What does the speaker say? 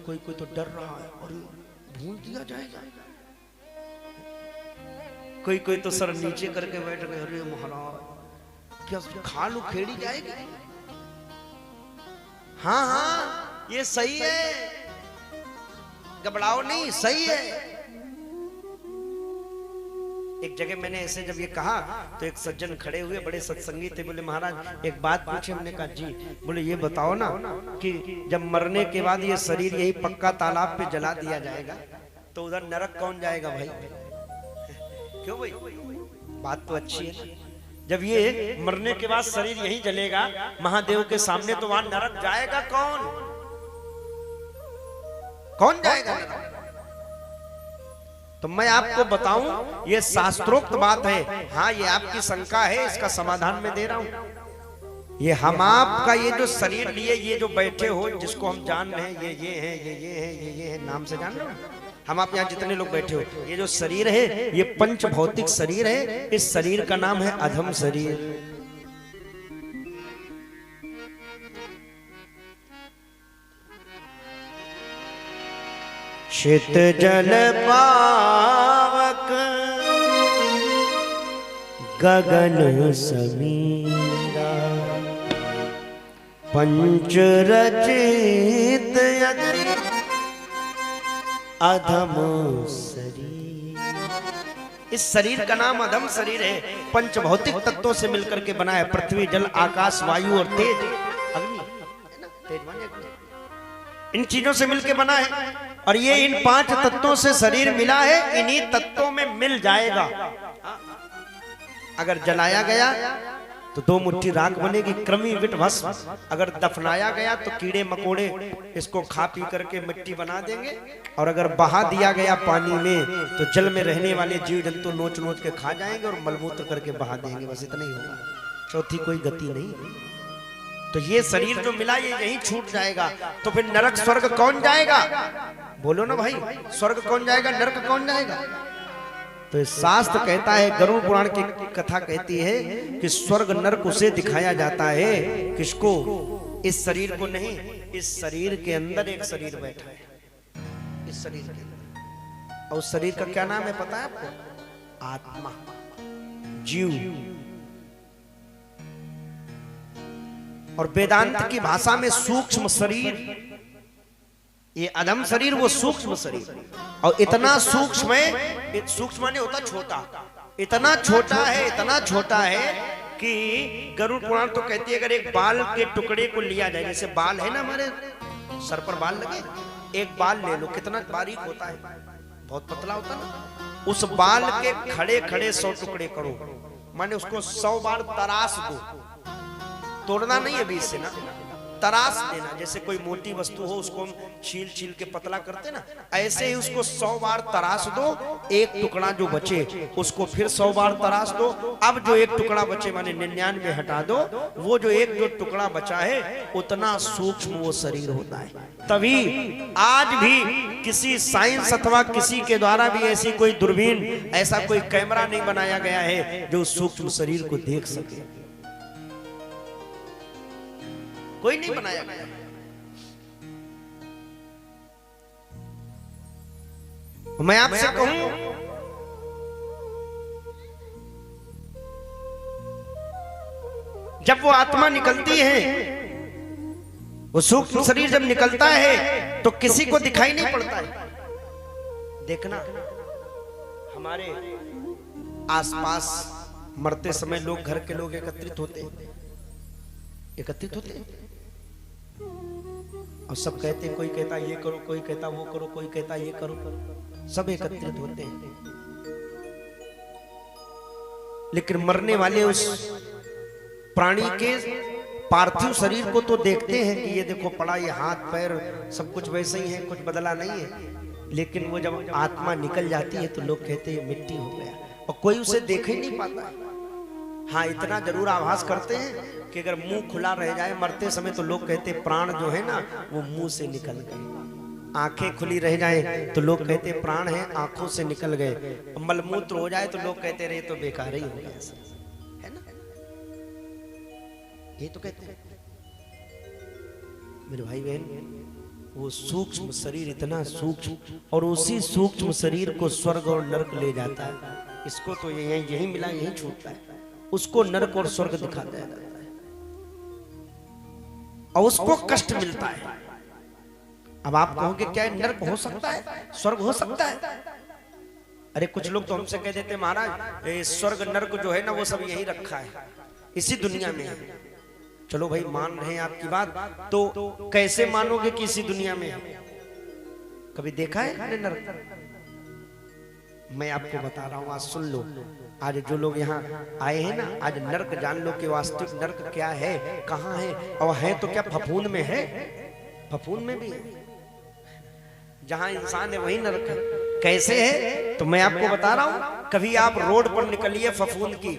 कोई कोई तो डर रहा है और भूल दिया जाएगा, कोई कोई तो सर नीचे करके बैठ गए, अरे महाराज क्या खाल उखेड़ी जाएगी। हाँ हाँ ये सही है, घबराओ नहीं, सही है। एक जगह मैंने ऐसे जब ये कहा तो एक सज्जन खड़े हुए, बड़े सत्संगी थे, बोले महाराज एक बात पूछे। हमने कहा जी। बोले ये बताओ ना कि जब मरने के बाद ये शरीर यही पक्का तालाब पे जला दिया जाएगा तो उधर नरक कौन जाएगा भाई? क्यों भाई? बात तो अच्छी है। जब ये मरने के बाद शरीर यही जलेगा महादेव के सामने, तो वहां नरक जाएगा कौन? कौन जाएगा नरक? तो मैं आपको बताऊं ये शास्त्रोक्त बात है। हाँ ये आपकी शंका है, इसका समाधान मैं दे रहा हूं। ये हम आपका ये जो शरीर लिए ये जो बैठे हो, जिसको हम जान रहे हैं, ये है, ये है, नाम से जान रहे हो हम आप यहाँ जितने लोग बैठे हो, ये जो शरीर है ये पंच भौतिक शरीर है। इस शरीर का नाम है अधम शरीर। शीत जल पावक गगन समीरा, पंच रचित अधम शरीर। इस शरीर का नाम अधम शरीर है। पंच भौतिक तत्वों से मिलकर के बना है। पृथ्वी, जल, आकाश, वायु और तेज, अग्नि, इन चीजों से मिलकर बना है। और ये इन 5 तत्वों से शरीर मिला है, इन्हीं तत्वों में मिल जाएगा। अगर जलाया गया तो 2 मुट्ठी राख बनेगी, क्रमीविट भस्म। अगर दफनाया गया तो कीड़े मकोड़े इसको खा पी करके मिट्टी बना देंगे। और अगर बहा दिया गया पानी में तो जल में रहने वाले जीव जंतु नोच नोच के खा जाएंगे और मलमूत्र करके बहा देंगे। बस इतना ही होगा, चौथी कोई गति नहीं। तो ये शरीर जो मिला ये यही छूट जाएगा। तो फिर नरक स्वर्ग कौन जाएगा? बोलो ना भाई, स्वर्ग कौन जाएगा, नरक कौन जाएगा? तो शास्त्र कहता है, गरुड़ पुराण की कथा कहती है कि स्वर्ग नरक उसे दिखाया जाता है। किसको? इस शरीर को नहीं। इस शरीर के अंदर एक शरीर बैठा है, इस शरीर के अंदर। और उस शरीर का क्या नाम है पता है आपको? आत्मा, जीव। और वेदांत की भाषा में सूक्ष्म शरीर, ये अधम शरीर वो सूक्ष्म शरीर। और इतना सूक्ष्म है, सूक्ष्म नहीं होता छोटा, इतना छोटा है, इतना छोटा है कि गरुड़ पुराण तो कहती है अगर एक बाल के टुकड़े को लिया जाए, जैसे बाल है ना हमारे सर पर बाल लगे, एक बाल ले लो, कितना बारीक होता है, बहुत पतला होता है ना। उस बाल के खड़े खड़े 100 टुकड़े करो, माने उसको 100 बार तराश दो। तोड़ना नहीं है बीच से ना, तराश देना। जैसे कोई मोटी वस्तु हो उसको हम छील छील के पतला करते ना, ऐसे ही उसको 100 बार तराश दो। एक टुकड़ा जो बचे उसको फिर 100 बार तराश दो। अब जो एक टुकड़ा बचे माने 99 हटा दो। वो जो एक जो टुकड़ा बचा है उतना सूक्ष्म वो शरीर होता है। तभी आज भी किसी साइंस अथवा किसी के द्वारा भी ऐसी कोई दूरबीन, ऐसा कोई कैमरा नहीं बनाया गया है जो सूक्ष्म शरीर को देख सके। कोई नहीं बनाया गया। मैं आपसे कहूं, जब वो आत्मा निकलती है, वो सूक्ष्म शरीर जब निकलता है तो किसी को दिखाई नहीं पड़ता है। देखना हमारे आसपास मरते समय लोग, घर के लोग एकत्रित होते हैं, और सब कहते हैं, कोई कहता ये करो, कोई कहता वो करो, कोई कहता ये करो, सब एकत्रित होते हैं। लेकिन मरने वाले उस प्राणी के पार्थिव शरीर को तो देखते हैं कि ये देखो पड़ा, ये हाथ पैर सब कुछ वैसे ही है, कुछ बदला नहीं है। लेकिन वो जब आत्मा निकल जाती है तो लोग कहते हैं मिट्टी हो गया, और कोई उसे देख ही नहीं पाता। हाँ इतना जरूर आभास करते हैं कि अगर मुंह खुला रह जाए मरते समय तो लोग कहते प्राण जो है ना वो मुंह से निकल गए। आंखें खुली रह जाए तो लोग कहते प्राण है आंखों से निकल गए। मलमूत्र हो जाए तो लोग कहते रहे तो बेकार ही हो गया, है ना? ये तो कहते हैं मेरे भाई बहन। वो सूक्ष्म शरीर इतना सूक्ष्म, और उसी सूक्ष्म शरीर को स्वर्ग और नरक ले जाता है। इसको तो यही मिला, यही छूटता है, उसको नरक और स्वर्ग दिखाता है और उसको कष्ट मिलता है। अब आप कहोगे क्या नरक हो सकता है, स्वर्ग हो सकता है? अरे कुछ लोग तो हमसे कह देते महाराज स्वर्ग नरक जो है ना वो सब यही रखा है, इसी दुनिया में है। चलो भाई मान रहे हैं आपकी बात, तो कैसे मानोगे कि इसी दुनिया में है? कभी देखा है नरक? मैं आपको बता रहा हूं, आज सुन लो। आज जो लोग यहाँ आए हैं ना, आज नरक जान लो कि वास्तविक नरक क्या है, कहाँ है, और है तो क्या फफूंद में है? फफूंद में भी है। जहां इंसान है वही नरक है। कैसे है तो मैं आपको बता रहा हूं। कभी आप रोड पर निकलिए फफूंद की,